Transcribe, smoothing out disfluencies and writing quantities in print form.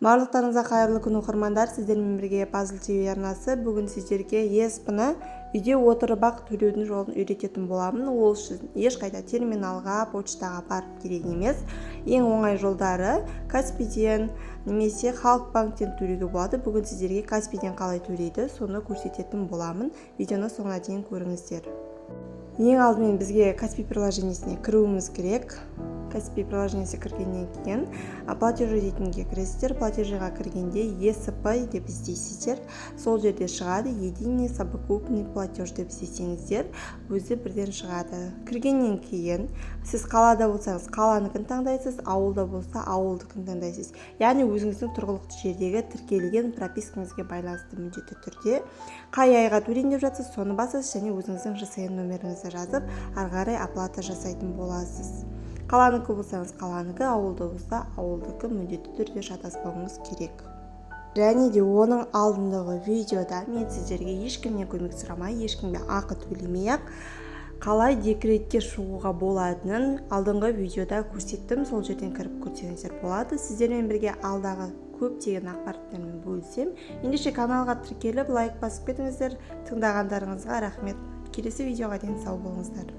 Барлықтарыңызға қайырлы күн оқырмандар, сіздермен бірге Puzzle TV арнасы. Бүгін сіздерге ESP-ны үйде отырып-ақ төлеудің жолын үйрететін боламын. Ол үшін ешқайда терминалға, почтаға барып керек емес. Ең оңай жолдары Каспийден немесе Халықбанктен төлеуге болады. Бүгін сіздерге Каспийден қалай төлейді, соны көрсететін боламын. Видеоны соңына дейін көріңіздер. Ең алдымен бізге Каспий приложениесіне кіруіміз керек. Каспий приложениесі кіргеннен кейін платежи дейтінге кіресіздер. Платежиға кіргенде ESP деп іздейсіздер. Сол жерде шығады единый совокупный платеж деп іздесеңіздер, өзі бірден шығады. Кіргеннен кейін сіз қалада болсаңыз қаланыкін таңдайсыз, ауылда болса ауылдыкін таңдайсыз. Яғни өзіңіздің тұрғылықты жердегі тіркелген пропискаңызға байланысты міндетті түрде қай айға төлейін деп жатсыз, соны басасыз және өзіңіздің ЖСН номеріңізді жазып, ары қарай оплата жасайтын боласыз. Қаланыкі болсаңыз қаланыкі, ауылды болса ауылдыкі, міндетті түрде шатаспауыңыз керек. Және де оның алдындағы видеода мен сіздерге ешкімнен көмек сұрамай, ешкімге ақы төлемей-ақ қалай декретке шығуға болатынын алдыңғы видеода көрсеттім. Сол жерден кіріп көрсеңіздер болады. Сіздермен бірге алдағы көптеген ақпараттармен бөлісем. Ендеше каналға тіркеліп, лайк басып кетіңіздер. Тыңдағандарыңызға рахмет. Келесі видеоға дейін сау болыңыздар.